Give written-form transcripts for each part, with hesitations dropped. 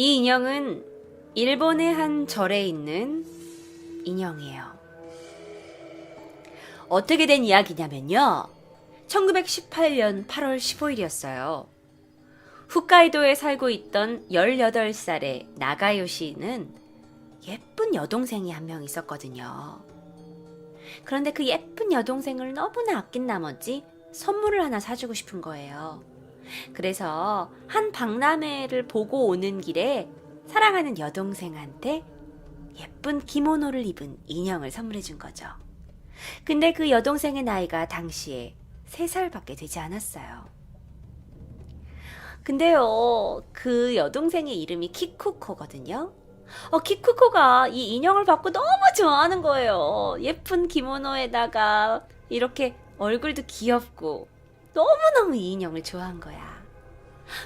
이 인형은 일본의 한 절에 있는 인형이에요. 어떻게 된 이야기냐면요. 1918년 8월 15일이었어요. 홋카이도에 살고 있던 18살의 나가요시는 예쁜 여동생이 한 명 있었거든요. 그런데 그 예쁜 여동생을 너무나 아낀 나머지 선물을 하나 사주고 싶은 거예요. 그래서 한 박람회를 보고 오는 길에 사랑하는 여동생한테 예쁜 기모노를 입은 인형을 선물해 준 거죠. 근데 그 여동생의 나이가 당시에 3살밖에 되지 않았어요. 근데요, 그 여동생의 이름이 키쿠코거든요. 키쿠코가 이 인형을 받고 너무 좋아하는 거예요. 예쁜 기모노에다가 이렇게 얼굴도 귀엽고 너무너무 이 인형을 좋아한 거야.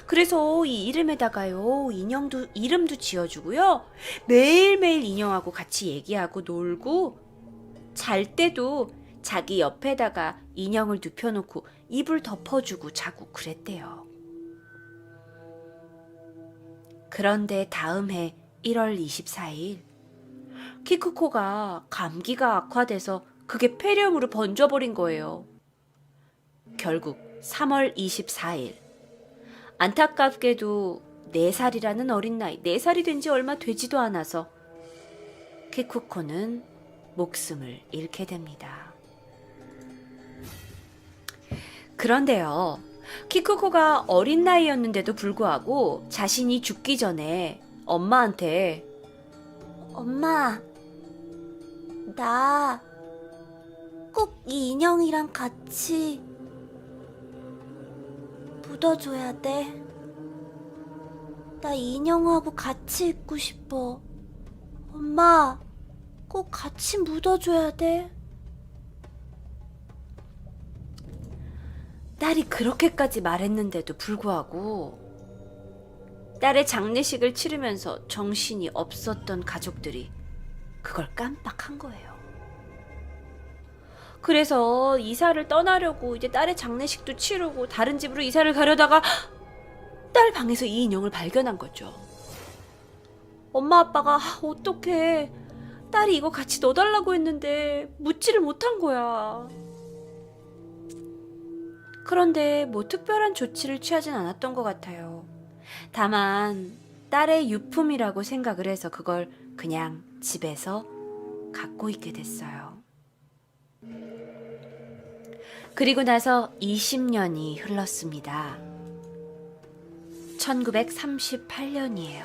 그래서 이 이름에다가요, 이름도 지어주고요. 매일매일 인형하고 같이 얘기하고 놀고, 잘 때도 자기 옆에다가 인형을 눕혀놓고 이불 덮어주고 자고 그랬대요. 그런데 다음 해 1월 24일, 키쿠코가 감기가 악화돼서 그게 폐렴으로 번져버린 거예요. 결국 3월 24일, 안타깝게도 4살이라는 어린 나이, 4살이 된 지 얼마 되지도 않아서 키쿠코는 목숨을 잃게 됩니다. 그런데요, 키쿠코가 어린 나이였는데도 불구하고 자신이 죽기 전에 엄마한테 엄마, 나 꼭 이 인형이랑 같이 묻어줘야 돼. 나 이 인형하고 같이 있고 싶어. 엄마, 꼭 같이 묻어줘야 돼. 딸이 그렇게까지 말했는데도 불구하고 딸의 장례식을 치르면서 정신이 없었던 가족들이 그걸 깜빡한 거예요. 그래서 이사를 떠나려고 이제 딸의 장례식도 치르고 다른 집으로 이사를 가려다가 딸 방에서 이 인형을 발견한 거죠. 엄마 아빠가 어떡해, 딸이 이거 같이 넣어달라고 했는데 묻지를 못한 거야. 그런데 뭐 특별한 조치를 취하진 않았던 것 같아요. 다만 딸의 유품이라고 생각을 해서 그걸 그냥 집에서 갖고 있게 됐어요. 그리고 나서 20년이 흘렀습니다. 1938년이에요.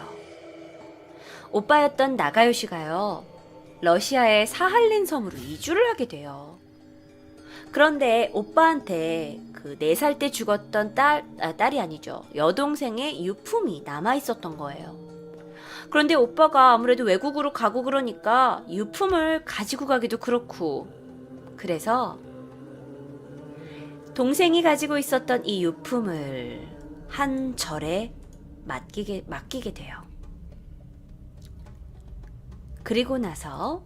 오빠였던 나가요시가요, 러시아의 사할린 섬으로 이주를 하게 돼요. 그런데 오빠한테 그 4살 때 죽었던 딸이 아니죠. 여동생의 유품이 남아있었던 거예요. 그런데 오빠가 아무래도 외국으로 가고 그러니까 유품을 가지고 가기도 그렇고, 그래서 동생이 가지고 있었던 이 유품을 한 절에 맡기게 돼요. 그리고 나서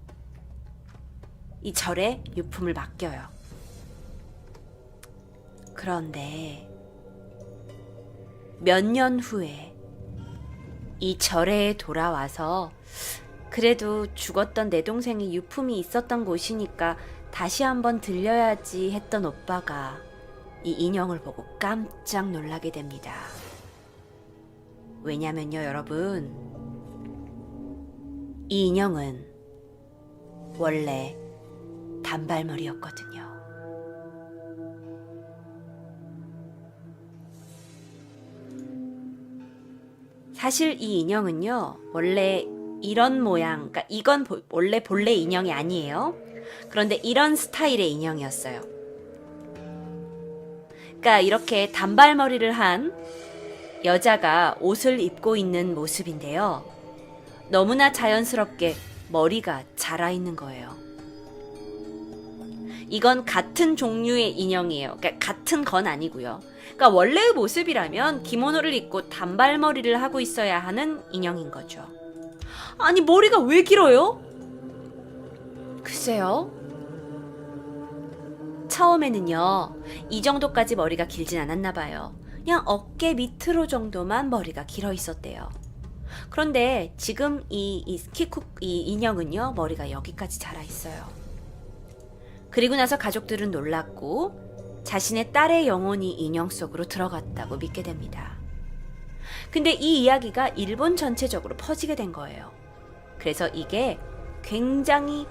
이 절에 유품을 맡겨요. 그런데 몇 년 후에 이 절에 돌아와서 그래도 죽었던 내 동생이 유품이 있었던 곳이니까 다시 한번 들려야지 했던 오빠가 이 인형을 보고 깜짝 놀라게 됩니다. 왜냐면요, 여러분, 이 인형은 원래 단발머리였거든요. 사실 이 인형은요, 원래 이런 모양, 그러니까 이건 원래 본래 인형이 아니에요. 그런데 이런 스타일의 인형이었어요. 그러니까 이렇게 단발머리를 한 여자가 옷을 입고 있는 모습인데요. 너무나 자연스럽게 머리가 자라 있는 거예요. 이건 같은 종류의 인형이에요. 그러니까 같은 건 아니고요. 그러니까 원래의 모습이라면 기모노를 입고 단발머리를 하고 있어야 하는 인형인 거죠. 아니, 머리가 왜 길어요? 글쎄요. 처음에는요, 이 정도까지 머리가 길진 않았나 봐요. 그냥 어깨 밑으로 정도만 머리가 길어 있었대요. 그런데 지금 이 인형은요, 머리가 여기까지 자라 있어요. 그리고 나서 가족들은 놀랐고 자신의 딸의 영혼이 인형 속으로 들어갔다고 믿게 됩니다. 근데 이 이야기가 일본 전체적으로 퍼지게 된 거예요. 그래서 이게 굉장히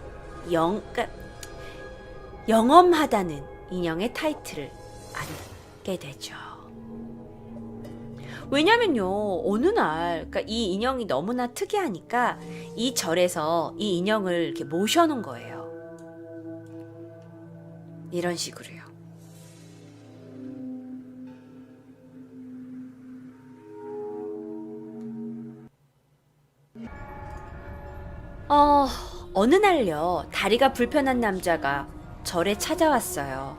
영험하다는 인형의 타이틀을 안게 되죠. 왜냐면요, 어느 날, 그러니까 이 인형이 너무나 특이하니까 이 절에서 이 인형을 이렇게 모셔놓은 거예요. 이런 식으로요. 어느 날요, 다리가 불편한 남자가 절에 찾아왔어요.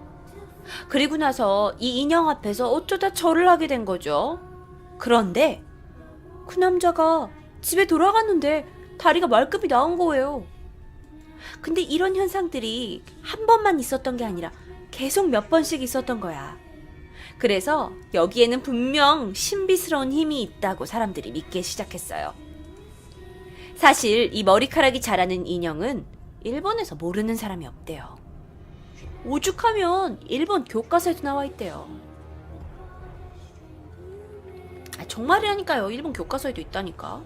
그리고 나서 이 인형 앞에서 어쩌다 절을 하게 된 거죠. 그런데 그 남자가 집에 돌아갔는데 다리가 말끔히 나은 거예요. 근데 이런 현상들이 한 번만 있었던 게 아니라 계속 몇 번씩 있었던 거야. 그래서 여기에는 분명 신비스러운 힘이 있다고 사람들이 믿기 시작했어요. 사실 이 머리카락이 자라는 인형은 일본에서 모르는 사람이 없대요. 오죽하면 일본 교과서에도 나와 있대요. 정말이라니까요. 일본 교과서에도 있다니까.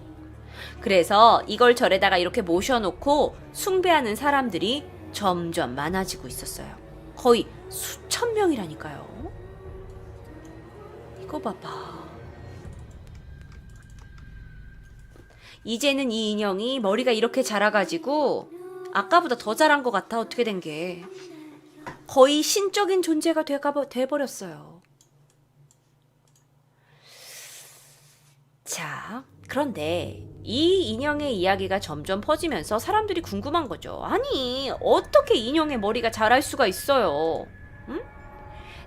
그래서 이걸 절에다가 이렇게 모셔놓고 숭배하는 사람들이 점점 많아지고 있었어요. 거의 수천 명이라니까요. 이거 봐봐. 이제는 이 인형이 머리가 이렇게 자라가지고 아까보다 더 자란 것 같아. 어떻게 된 게. 거의 신적인 존재가 돼버렸어요. 자, 그런데 이 인형의 이야기가 점점 퍼지면서 사람들이 궁금한 거죠. 아니, 어떻게 인형의 머리가 자랄 수가 있어요? 응?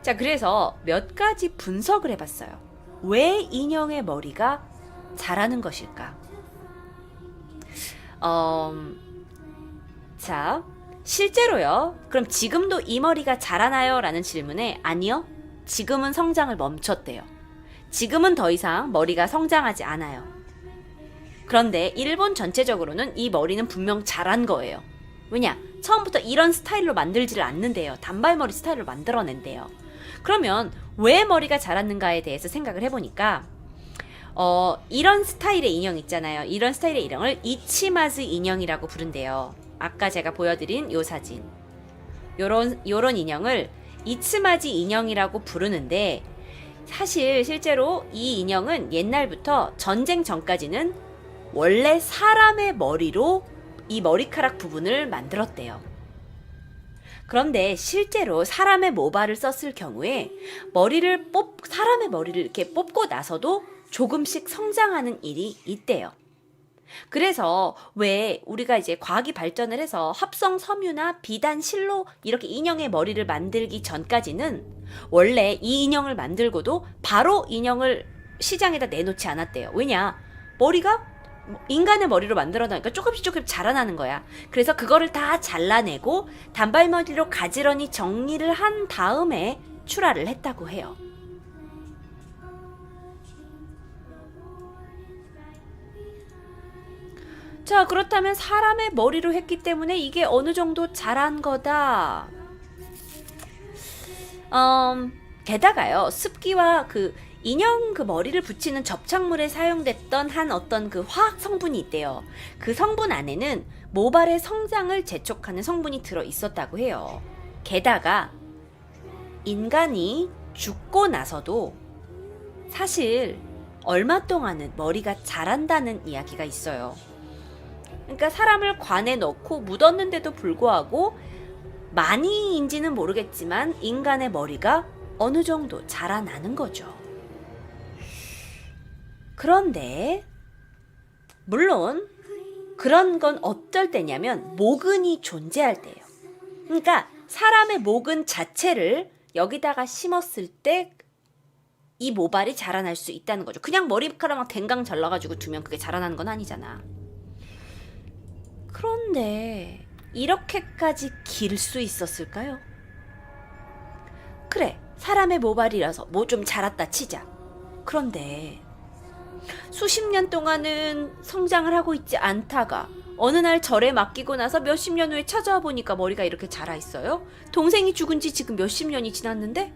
자, 그래서 몇 가지 분석을 해봤어요. 왜 인형의 머리가 자라는 것일까? 자, 실제로요. 그럼 지금도 이 머리가 자라나요? 라는 질문에 아니요. 지금은 성장을 멈췄대요. 지금은 더 이상 머리가 성장하지 않아요. 그런데 일본 전체적으로는 이 머리는 분명 자란 거예요. 왜냐? 처음부터 이런 스타일로 만들지를 않는데요. 단발머리 스타일로 만들어낸대요. 그러면 왜 머리가 자랐는가에 대해서 생각을 해보니까 이런 스타일의 인형 있잖아요. 이런 스타일의 인형을 이치마즈 인형이라고 부른대요. 아까 제가 보여드린 요 사진. 요런 인형을 이치마즈 인형이라고 부르는데 사실 실제로 이 인형은 옛날부터 전쟁 전까지는 원래 사람의 머리로 이 머리카락 부분을 만들었대요. 그런데 실제로 사람의 모발을 썼을 경우에 사람의 머리를 이렇게 뽑고 나서도 조금씩 성장하는 일이 있대요. 그래서 왜 우리가 이제 과학이 발전을 해서 합성 섬유나 비단 실로 이렇게 인형의 머리를 만들기 전까지는 원래 이 인형을 만들고도 바로 인형을 시장에다 내놓지 않았대요. 왜냐? 머리가 인간의 머리로 만들어 놓으니까 조금씩 자라나는 거야. 그래서 그거를 다 잘라내고 단발머리로 가지런히 정리를 한 다음에 출하를 했다고 해요. 자, 그렇다면 사람의 머리로 했기 때문에 이게 어느 정도 자란 거다. 게다가요, 습기와 그 인형 그 머리를 붙이는 접착물에 사용됐던 한 어떤 그 화학 성분이 있대요. 그 성분 안에는 모발의 성장을 재촉하는 성분이 들어 있었다고 해요. 게다가 인간이 죽고 나서도 사실 얼마 동안은 머리가 자란다는 이야기가 있어요. 그러니까 사람을 관에 넣고 묻었는데도 불구하고 많이인지는 모르겠지만 인간의 머리가 어느 정도 자라나는 거죠. 그런데 물론 그런 건 어떨 때냐면 모근이 존재할 때예요. 그러니까 사람의 모근 자체를 여기다가 심었을 때 이 모발이 자라날 수 있다는 거죠. 그냥 머리카락만 댕강 잘라가지고 두면 그게 자라나는 건 아니잖아. 그런데 이렇게까지 길 수 있었을까요? 그래, 사람의 모발이라서 뭐 좀 자랐다 치자. 그런데 수십 년 동안은 성장을 하고 있지 않다가 어느 날 절에 맡기고 나서 몇십 년 후에 찾아와 보니까 머리가 이렇게 자라 있어요. 동생이 죽은 지 지금 몇십 년이 지났는데?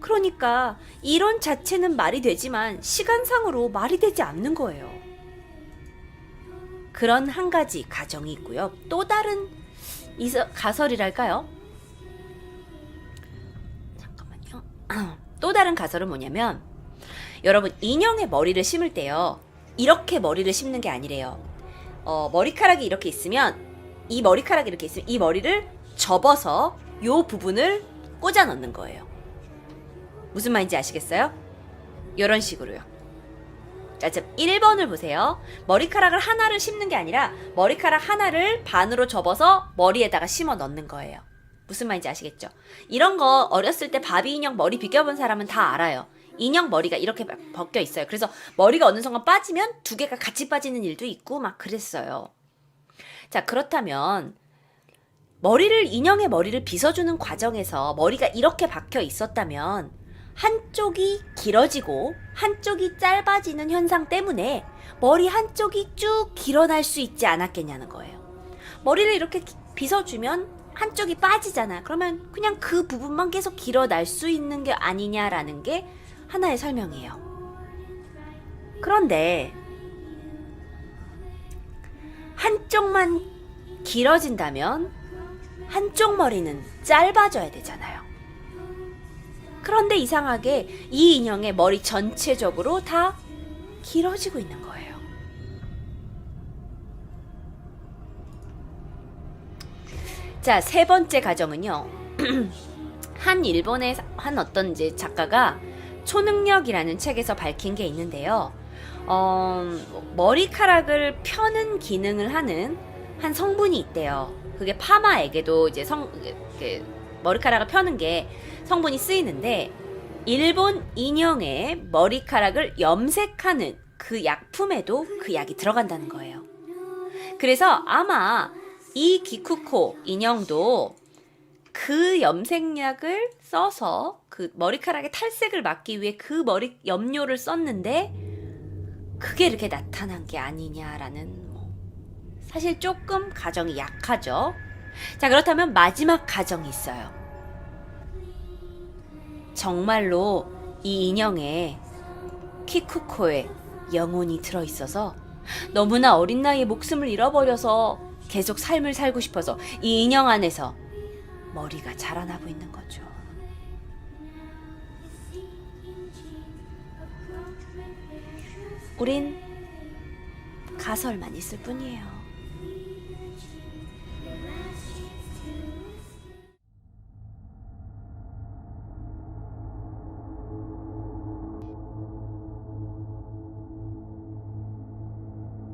그러니까 이론 자체는 말이 되지만 시간상으로 말이 되지 않는 거예요. 그런 한 가지 가정이 있고요. 또 다른 가설이랄까요? 잠깐만요. 또 다른 가설은 뭐냐면, 여러분 인형의 머리를 심을 때요, 이렇게 머리를 심는 게 아니래요. 머리카락이 이렇게 있으면 이 머리를 접어서 요 부분을 꽂아 넣는 거예요. 무슨 말인지 아시겠어요? 이런 식으로요. 자, 1번을 보세요. 머리카락을 하나를 심는 게 아니라 머리카락 하나를 반으로 접어서 머리에다가 심어 넣는 거예요. 무슨 말인지 아시겠죠? 이런 거 어렸을 때 바비 인형 머리 비껴본 사람은 다 알아요. 인형 머리가 이렇게 벗겨 있어요. 그래서 머리가 어느 순간 빠지면 두 개가 같이 빠지는 일도 있고 막 그랬어요. 자, 그렇다면 인형의 머리를 빗어주는 과정에서 머리가 이렇게 박혀 있었다면 한쪽이 길어지고 한쪽이 짧아지는 현상 때문에 머리 한쪽이 쭉 길어날 수 있지 않았겠냐는 거예요. 머리를 이렇게 빗어주면 한쪽이 빠지잖아. 그러면 그냥 그 부분만 계속 길어날 수 있는 게 아니냐라는 게 하나의 설명이에요. 그런데 한쪽만 길어진다면 한쪽 머리는 짧아져야 되잖아요. 그런데 이상하게 이 인형의 머리 전체적으로 다 길어지고 있는 거예요. 자, 세 번째 가정은요. 일본의 어떤 이제 작가가 초능력이라는 책에서 밝힌 게 있는데요. 머리카락을 펴는 기능을 하는 한 성분이 있대요. 그게 파마에게도 이제 머리카락을 펴는 게 성분이 쓰이는데, 일본 인형의 머리카락을 염색하는 그 약품에도 그 약이 들어간다는 거예요. 그래서 아마 이 기쿠코 인형도 그 염색약을 써서 그 머리카락의 탈색을 막기 위해 그 머리 염료를 썼는데 그게 이렇게 나타난 게 아니냐라는, 사실 조금 가정이 약하죠. 자, 그렇다면 마지막 가정이 있어요. 정말로 이 인형에 키쿠코의 영혼이 들어있어서 너무나 어린 나이에 목숨을 잃어버려서 계속 삶을 살고 싶어서 이 인형 안에서 머리가 자라나고 있는 거죠. 우린 가설만 있을 뿐이에요.